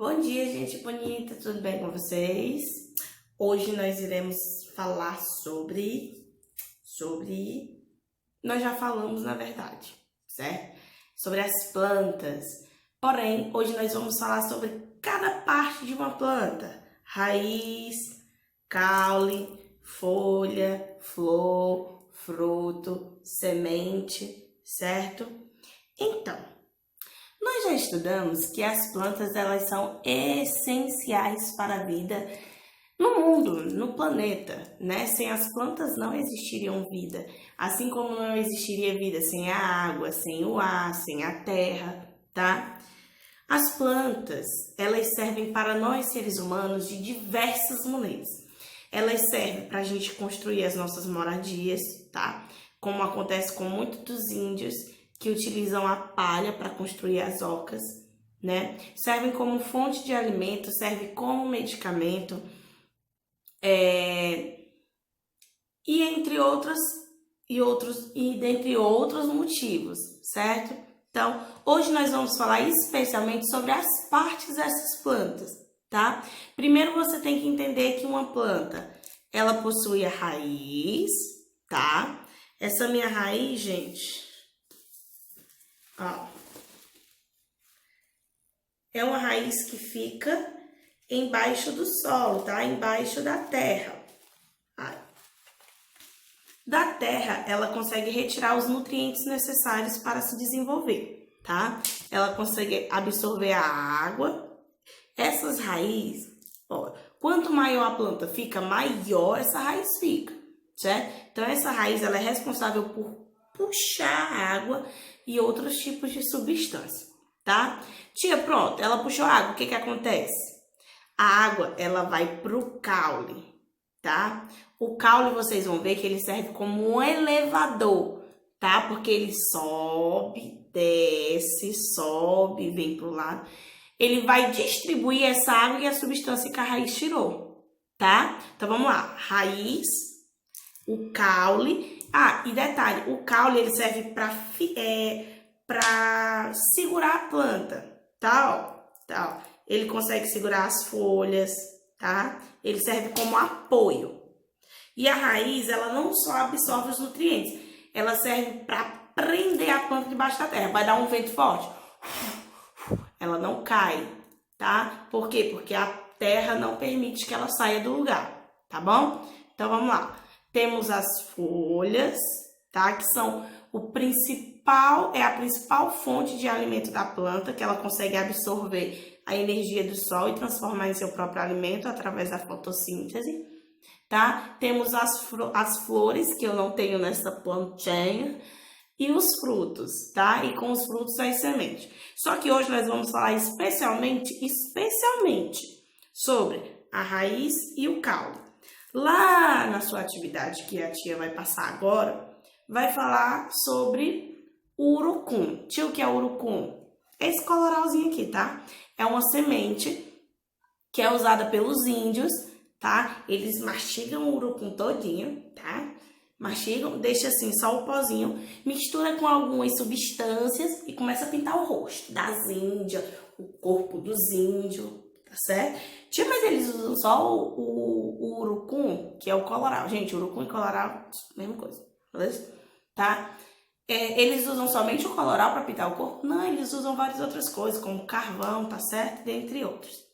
Bom dia, gente bonita, tudo bem com vocês? Hoje nós iremos falar nós já falamos na verdade, certo? Sobre as plantas. Porém, hoje nós vamos falar sobre cada parte de uma planta: raiz, caule, folha, flor, fruto, semente, certo? Então, nós já estudamos que as plantas elas são essenciais para a vida no mundo, no planeta, né? Sem as plantas não existiriam vida, assim como não existiria vida sem a água, sem o ar, sem a terra, tá? As plantas, elas servem para nós seres humanos de diversas maneiras. Elas servem para a gente construir as nossas moradias, tá? Como acontece com muitos dos índios que utilizam a palha para construir as ocas, né? Servem como fonte de alimento, serve como medicamento, dentre outros motivos, certo? Então, hoje nós vamos falar especialmente sobre as partes dessas plantas, tá? Primeiro você tem que entender que uma planta, ela possui a raiz, tá? Essa minha raiz, gente, ó, é uma raiz que fica embaixo do solo, tá? Embaixo da terra. Da terra, ela consegue retirar os nutrientes necessários para se desenvolver, tá? Ela consegue absorver a água. Essas raízes, ó, quanto maior a planta fica, maior essa raiz fica, certo? Então, essa raiz, ela é responsável por puxar a água e outros tipos de substância, tá? Tia, pronto, ela puxou a água, o que que acontece? A água, ela vai pro caule, tá? O caule, vocês vão ver que ele serve como um elevador, tá? Porque ele sobe, desce, sobe, vem pro lado. Ele vai distribuir essa água e a substância que a raiz tirou, tá? Então, vamos lá. Raiz, o caule. Ah, e detalhe, o caule, ele serve para segurar a planta, tá? Ó. Ele consegue segurar as folhas, tá? Ele serve como apoio. E a raiz, ela não só absorve os nutrientes, ela serve para prender a planta debaixo da terra. Vai dar um vento forte, ela não cai, tá? Por quê? Porque a terra não permite que ela saia do lugar, tá bom? Então, vamos lá. Temos as folhas, tá? Que são a principal fonte de alimento da planta, que ela consegue absorver a energia do sol e transformar em seu próprio alimento através da fotossíntese, tá? Temos as flores, que eu não tenho nessa plantinha, e os frutos, tá? E com os frutos as sementes. Só que hoje nós vamos falar especialmente sobre a raiz e o caule. Lá na sua atividade, que a tia vai passar agora, vai falar sobre o urucum. Tia, o que é o urucum? É esse colorauzinho aqui, tá? É uma semente que é usada pelos índios, tá? Eles mastigam o urucum todinho, tá? Mastigam, deixa assim só o pozinho, mistura com algumas substâncias e começa a pintar o rosto das índias, o corpo dos índios, tá certo? Tia, mas eles usam só o urucum, que é o coloral. Gente, urucum e coloral, mesma coisa, beleza? Tá? Eles usam somente o coloral para pintar o corpo? Não, eles usam várias outras coisas, como carvão, tá certo? Dentre outros.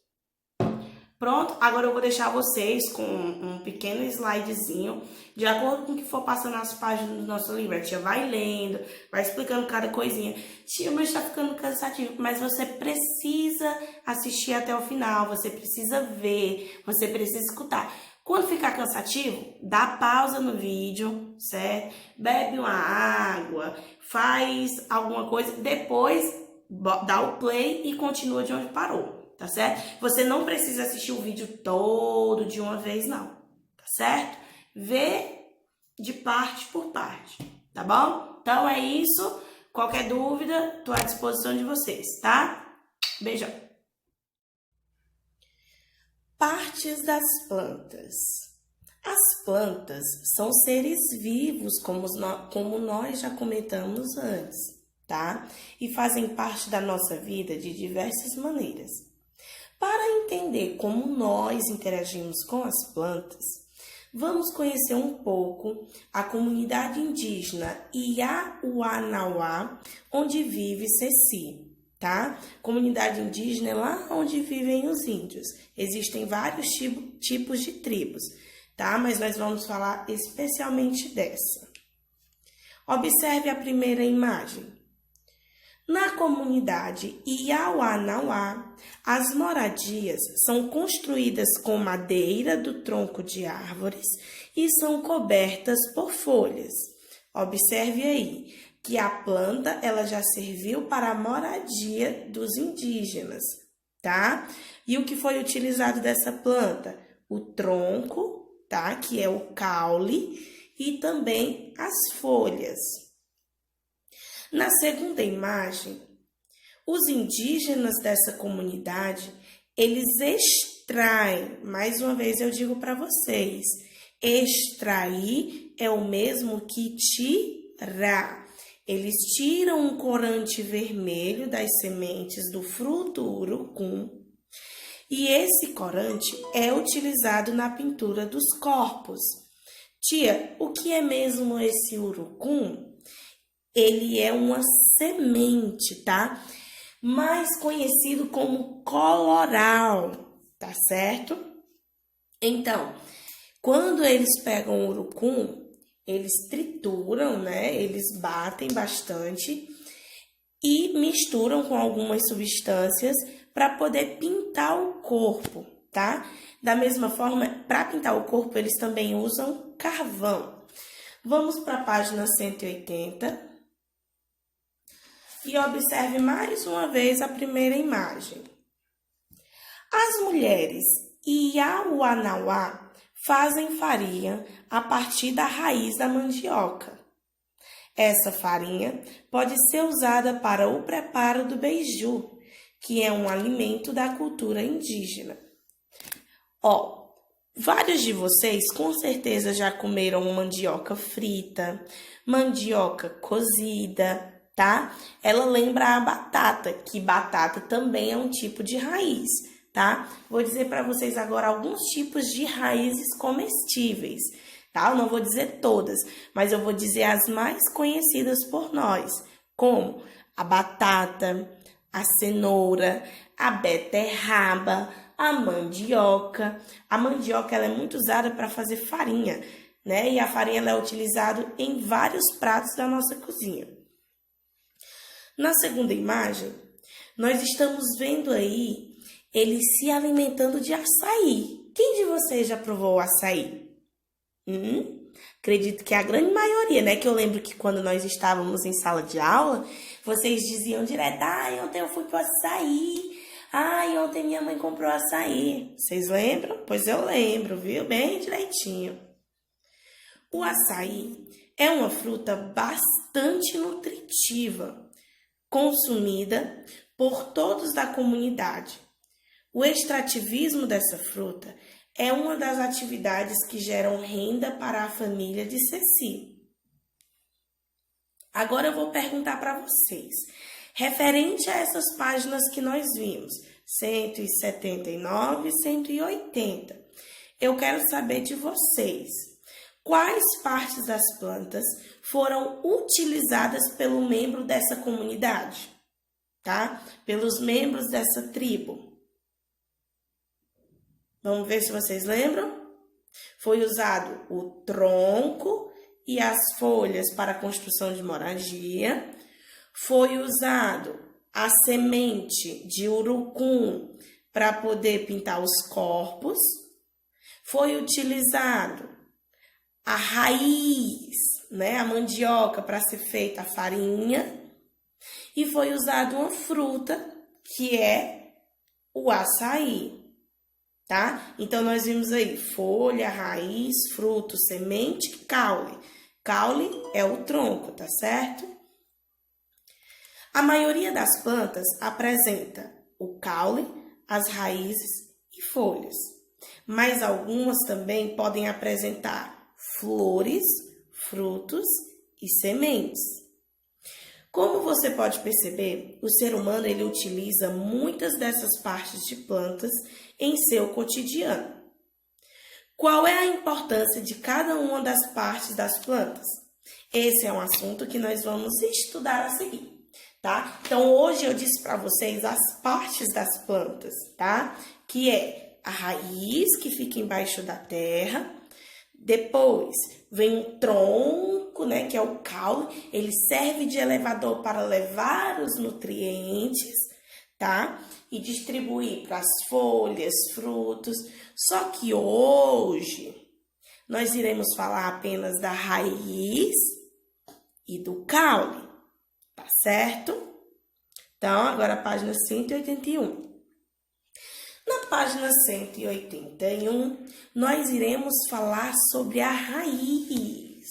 Pronto, agora eu vou deixar vocês com um pequeno slidezinho, de acordo com o que for passando nas páginas do nosso livro. A tia vai lendo, vai explicando cada coisinha. Tia, mas tá ficando cansativo. Mas você precisa assistir até o final, você precisa ver, você precisa escutar. Quando ficar cansativo, dá pausa no vídeo, certo? Bebe uma água, faz alguma coisa, depois dá o play e continua de onde parou. Tá certo? Você não precisa assistir o vídeo todo de uma vez, não. Tá certo? Vê de parte por parte, tá bom? Então é isso. Qualquer dúvida, tô à disposição de vocês, tá? Beijão. Partes das plantas. As plantas são seres vivos, como nós já comentamos antes, tá? E fazem parte da nossa vida de diversas maneiras. Para entender como nós interagimos com as plantas, vamos conhecer um pouco a comunidade indígena Iauanauá, onde vive Ceci, tá? Comunidade indígena é lá onde vivem os índios. Existem vários tipos de tribos, tá? Mas nós vamos falar especialmente dessa. Observe a primeira imagem. Na comunidade Iauanauá, as moradias são construídas com madeira do tronco de árvores e são cobertas por folhas. Observe aí que a planta ela já serviu para a moradia dos indígenas, tá? E o que foi utilizado dessa planta? O tronco, tá? Que é o caule e também as folhas. Na segunda imagem, os indígenas dessa comunidade, eles extraem, mais uma vez eu digo para vocês, extrair é o mesmo que tirar. Eles tiram um corante vermelho das sementes do fruto urucum e esse corante é utilizado na pintura dos corpos. Tia, o que é mesmo esse urucum? Ele é uma semente, tá? Mais conhecido como coloral, tá certo? Então, quando eles pegam o urucum, eles trituram, né? Eles batem bastante e misturam com algumas substâncias para poder pintar o corpo, tá? Da mesma forma, para pintar o corpo, eles também usam carvão. Vamos para a página 180. E observe mais uma vez a primeira imagem. As mulheres Iauanauá fazem farinha a partir da raiz da mandioca. Essa farinha pode ser usada para o preparo do beiju, que é um alimento da cultura indígena. Vários de vocês com certeza já comeram mandioca frita, mandioca cozida, tá? Ela lembra a batata, que batata também é um tipo de raiz, tá? Vou dizer para vocês agora alguns tipos de raízes comestíveis, tá? Eu não vou dizer todas, mas eu vou dizer as mais conhecidas por nós, como a batata, a cenoura, a beterraba, a mandioca. A mandioca ela é muito usada para fazer farinha, né? E a farinha ela é utilizada em vários pratos da nossa cozinha. Na segunda imagem, nós estamos vendo aí eles se alimentando de açaí. Quem de vocês já provou açaí? Acredito que a grande maioria, né? Que eu lembro que quando nós estávamos em sala de aula, vocês diziam direto, ontem eu fui pro açaí, ontem minha mãe comprou açaí. Vocês lembram? Pois eu lembro, viu? Bem direitinho. O açaí é uma fruta bastante nutritiva, consumida por todos da comunidade. O extrativismo dessa fruta é uma das atividades que geram renda para a família de Ceci. Agora eu vou perguntar para vocês, referente a essas páginas que nós vimos, 179 e 180, eu quero saber de vocês, quais partes das plantas foram utilizadas pelo membro dessa comunidade, tá? Pelos membros dessa tribo. Vamos ver se vocês lembram? Foi usado o tronco e as folhas para a construção de moradia. Foi usado a semente de urucum para poder pintar os corpos. Foi utilizado a raiz, né, a mandioca para ser feita a farinha. E foi usado uma fruta que é o açaí. Tá? Então, nós vimos aí folha, raiz, fruto, semente, caule. Caule é o tronco, tá certo? A maioria das plantas apresenta o caule, as raízes e folhas. Mas algumas também podem apresentar flores, frutos e sementes. Como você pode perceber, o ser humano ele utiliza muitas dessas partes de plantas em seu cotidiano. Qual é a importância de cada uma das partes das plantas? Esse é um assunto que nós vamos estudar a seguir, tá? Então, hoje eu disse para vocês as partes das plantas, tá? Que é a raiz, que fica embaixo da terra. Depois, vem o tronco, né? Que é o caule. Ele serve de elevador para levar os nutrientes, tá? E distribuir para as folhas, frutos. Só que hoje nós iremos falar apenas da raiz e do caule, tá certo? Então, agora a página 181. Na página 181, nós iremos falar sobre a raiz.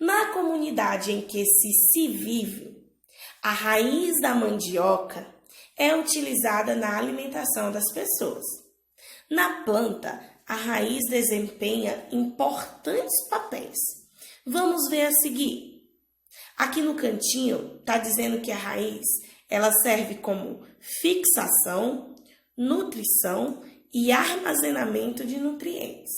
Na comunidade em que se vive, a raiz da mandioca é utilizada na alimentação das pessoas. Na planta, a raiz desempenha importantes papéis. Vamos ver a seguir. Aqui no cantinho está dizendo que a raiz ela serve como fixação, nutrição e armazenamento de nutrientes.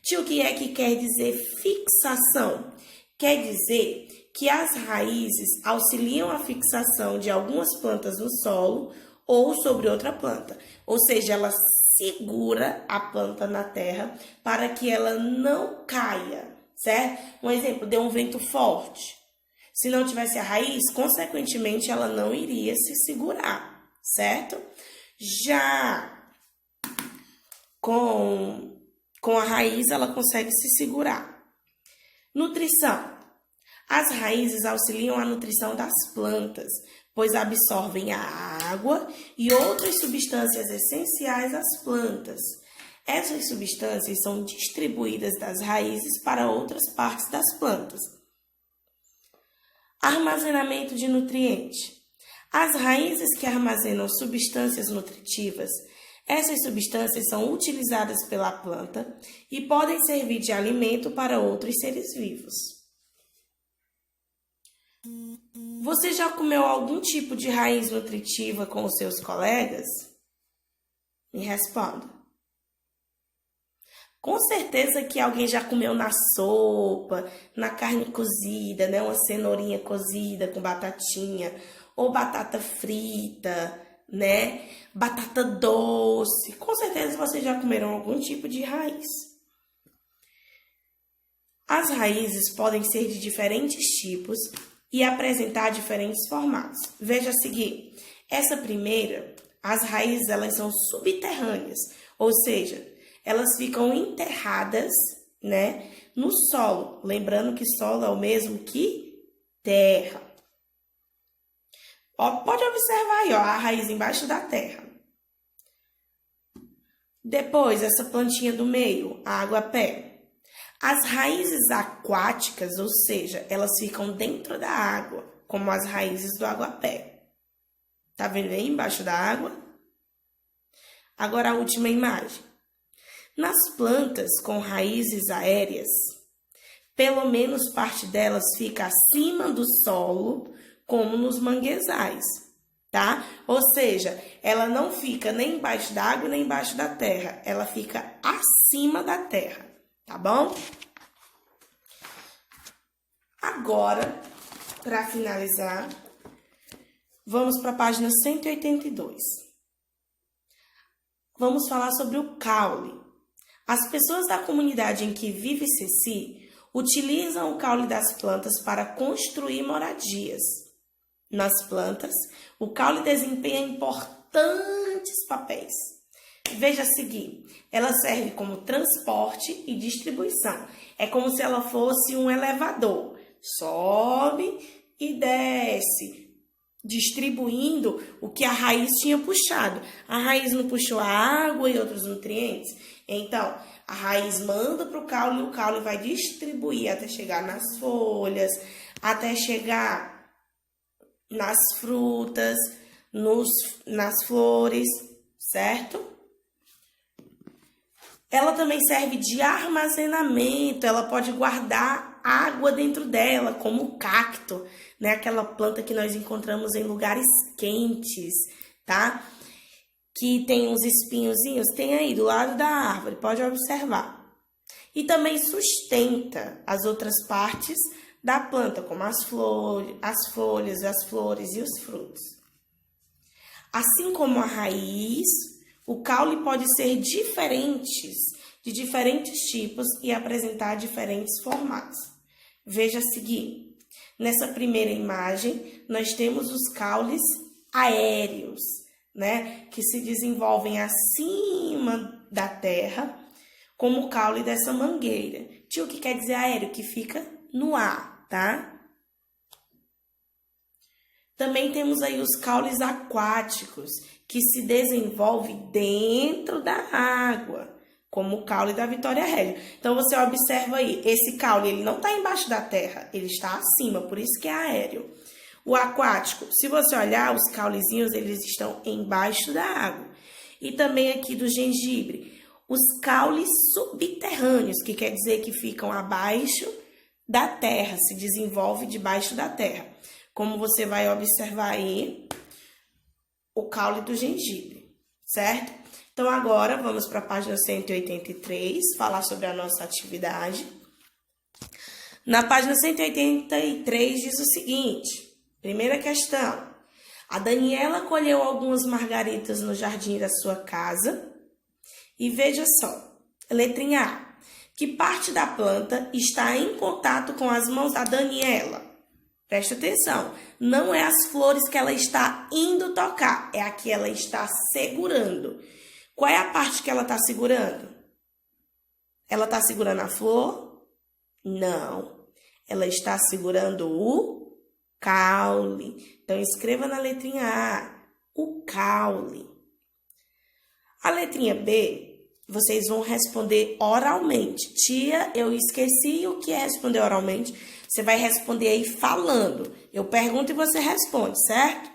Tio, o que é que quer dizer fixação? Quer dizer que as raízes auxiliam a fixação de algumas plantas no solo ou sobre outra planta. Ou seja, ela segura a planta na terra para que ela não caia, certo? Um exemplo, deu um vento forte. Se não tivesse a raiz, consequentemente, ela não iria se segurar, certo? Já com a raiz, ela consegue se segurar. Nutrição. As raízes auxiliam a nutrição das plantas, pois absorvem a água e outras substâncias essenciais às plantas. Essas substâncias são distribuídas das raízes para outras partes das plantas. Armazenamento de nutrientes. As raízes que armazenam substâncias nutritivas, essas substâncias são utilizadas pela planta e podem servir de alimento para outros seres vivos. Você já comeu algum tipo de raiz nutritiva com os seus colegas? Me responda. Com certeza que alguém já comeu na sopa, na carne cozida, né? Uma cenourinha cozida com batatinha, ou batata frita, né? Batata doce. Com certeza vocês já comeram algum tipo de raiz. As raízes podem ser de diferentes tipos e apresentar diferentes formatos. Veja a seguir. Essa primeira, as raízes elas são subterrâneas, ou seja, elas ficam enterradas, né, no solo. Lembrando que solo é o mesmo que terra. Ó, pode observar aí, ó, a raiz embaixo da terra. Depois, essa plantinha do meio, a água-pé. As raízes aquáticas, ou seja, elas ficam dentro da água, como as raízes do aguapé. Tá vendo aí embaixo da água? Agora a última imagem. Nas plantas com raízes aéreas, pelo menos parte delas fica acima do solo, como nos manguezais, tá? Ou seja, ela não fica nem embaixo da água nem embaixo da terra, ela fica acima da terra. Tá bom? Agora, para finalizar, vamos para a página 182. Vamos falar sobre o caule. As pessoas da comunidade em que vive Ceci utilizam o caule das plantas para construir moradias. Nas plantas, o caule desempenha importantes papéis. Veja a seguir, ela serve como transporte e distribuição. É como se ela fosse um elevador. Sobe e desce, distribuindo o que a raiz tinha puxado. A raiz não puxou a água e outros nutrientes? Então, a raiz manda para o caule e o caule vai distribuir até chegar nas folhas, até chegar nas frutas, nas flores, certo? Ela também serve de armazenamento, ela pode guardar água dentro dela, como o cacto, né? Aquela planta que nós encontramos em lugares quentes, tá? Que tem uns espinhozinhos, tem aí do lado da árvore, pode observar. E também sustenta as outras partes da planta, como as folhas, as flores e os frutos. Assim como a raiz, o caule pode ser de diferentes tipos e apresentar diferentes formatos. Veja a seguir. Nessa primeira imagem, nós temos os caules aéreos, né, que se desenvolvem acima da terra, como o caule dessa mangueira. Tio, o que quer dizer aéreo? Que fica no ar, tá? Também temos aí os caules aquáticos, que se desenvolvem dentro da água, como o caule da Vitória Regia. Então, você observa aí, esse caule, ele não está embaixo da terra, ele está acima, por isso que é aéreo. O aquático, se você olhar, os caulezinhos, eles estão embaixo da água. E também aqui do gengibre, os caules subterrâneos, que quer dizer que ficam abaixo da terra, se desenvolve debaixo da terra. Como você vai observar aí, o caule do gengibre, certo? Então, agora, vamos para a página 183, falar sobre a nossa atividade. Na página 183 diz o seguinte, primeira questão. A Daniela colheu algumas margaritas no jardim da sua casa. E veja só, letrinha A. Que parte da planta está em contato com as mãos da Daniela? Presta atenção, não é as flores que ela está indo tocar, é a que ela está segurando. Qual é a parte que ela está segurando? Ela está segurando a flor? Não, ela está segurando o caule. Então, escreva na letrinha A, o caule. A letrinha B, vocês vão responder oralmente. Tia, eu esqueci o que é responder oralmente. Você vai responder aí falando. Eu pergunto e você responde, certo?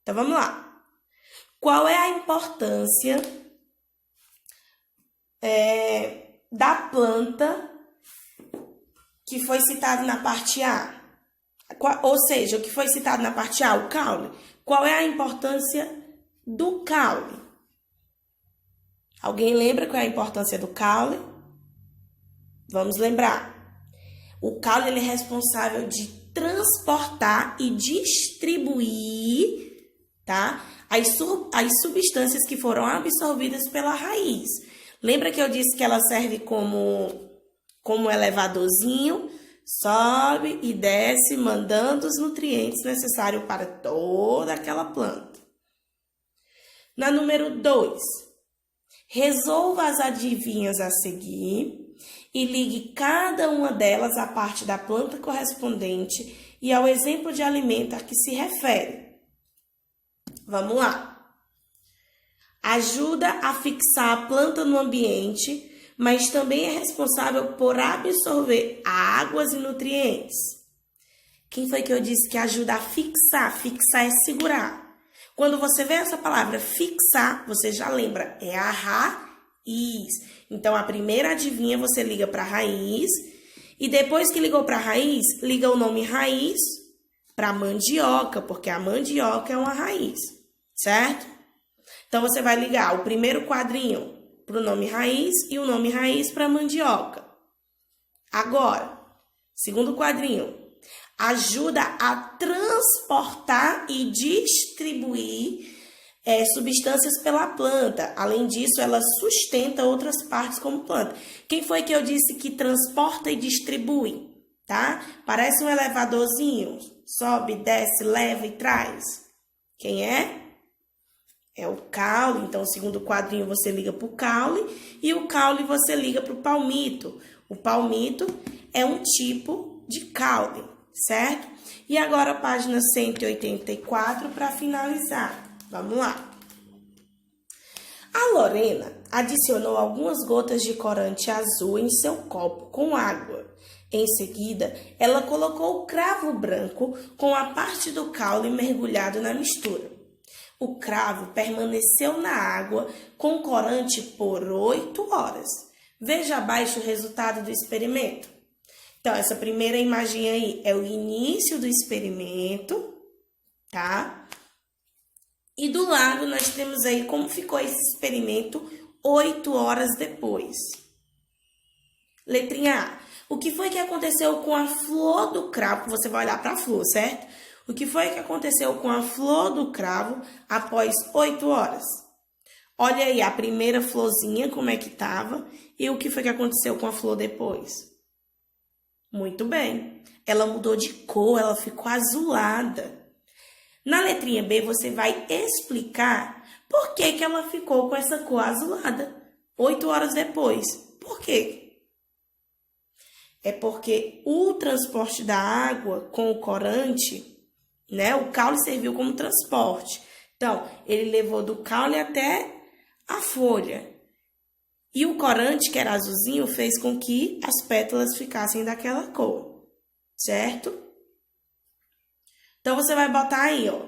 Então, vamos lá. Qual é a importância da planta que foi citado na parte A? Ou seja, o que foi citado na parte A, o caule. Qual é a importância do caule? Alguém lembra qual é a importância do caule? Vamos lembrar. O caule ele é responsável de transportar e distribuir, tá, as substâncias que foram absorvidas pela raiz. Lembra que eu disse que ela serve como elevadorzinho? Sobe e desce, mandando os nutrientes necessários para toda aquela planta. Na número 2, resolva as adivinhas a seguir e ligue cada uma delas à parte da planta correspondente e ao exemplo de alimento a que se refere. Vamos lá. Ajuda a fixar a planta no ambiente, mas também é responsável por absorver águas e nutrientes. Quem foi que eu disse que ajuda a fixar? Fixar é segurar. Quando você vê essa palavra fixar, você já lembra, é a raiz. Então, a primeira adivinha você liga para a raiz e depois que ligou para a raiz, liga o nome raiz para a mandioca, porque a mandioca é uma raiz, certo? Então, você vai ligar o primeiro quadrinho para o nome raiz e o nome raiz para a mandioca. Agora, segundo quadrinho, ajuda a transportar e distribuir substâncias pela planta. Além disso, ela sustenta outras partes como planta. Quem foi que eu disse que transporta e distribui? Tá? Parece um elevadorzinho. Sobe, desce, leva e traz. Quem é? É o caule. Então, o segundo quadrinho você liga para o caule e o caule você liga para o palmito. O palmito é um tipo de caule, certo? E agora a página 184 para finalizar. Vamos lá. A Lorena adicionou algumas gotas de corante azul em seu copo com água. Em seguida, ela colocou o cravo branco com a parte do caule mergulhado na mistura. O cravo permaneceu na água com corante por 8 horas. Veja abaixo o resultado do experimento. Então, essa primeira imagem aí é o início do experimento, tá? E do lado nós temos aí como ficou esse experimento 8 horas depois. Letrinha A. O que foi que aconteceu com a flor do cravo? Você vai olhar para a flor, certo? O que foi que aconteceu com a flor do cravo após 8 horas? Olha aí a primeira florzinha, como é que estava, e o que foi que aconteceu com a flor depois? Muito bem. Ela mudou de cor, ela ficou azulada. Na letrinha B, você vai explicar por que que ela ficou com essa cor azulada 8 horas depois. Por quê? É porque o transporte da água com o corante, né? O caule serviu como transporte. Então, ele levou do caule até a folha. E o corante, que era azulzinho, fez com que as pétalas ficassem daquela cor, certo? Então, você vai botar aí, ó.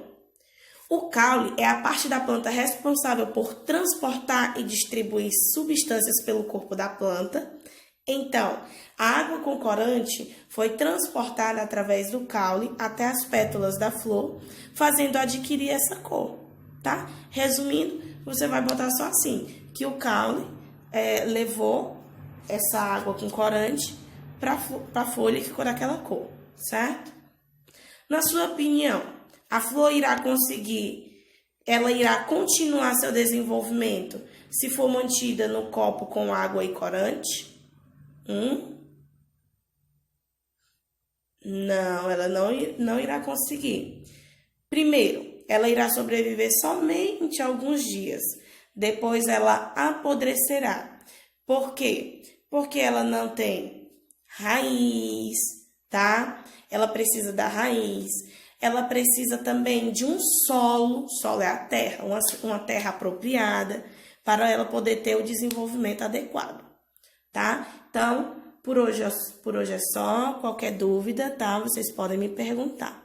O caule é a parte da planta responsável por transportar e distribuir substâncias pelo corpo da planta. Então, a água com corante foi transportada através do caule até as pétalas da flor, fazendo adquirir essa cor, tá? Resumindo, você vai botar só assim, que o caule levou essa água com corante para a folha e ficou daquela cor, certo? Na sua opinião, a flor ela irá continuar seu desenvolvimento se for mantida no copo com água e corante? Não, ela não irá conseguir. Primeiro, ela irá sobreviver somente alguns dias. Depois ela apodrecerá. Por quê? Porque ela não tem raiz, tá? Ela precisa da raiz. Ela precisa também de um solo. Solo é a terra, uma terra apropriada para ela poder ter o desenvolvimento adequado, tá? Então, por hoje é só. Qualquer dúvida, tá? Vocês podem me perguntar.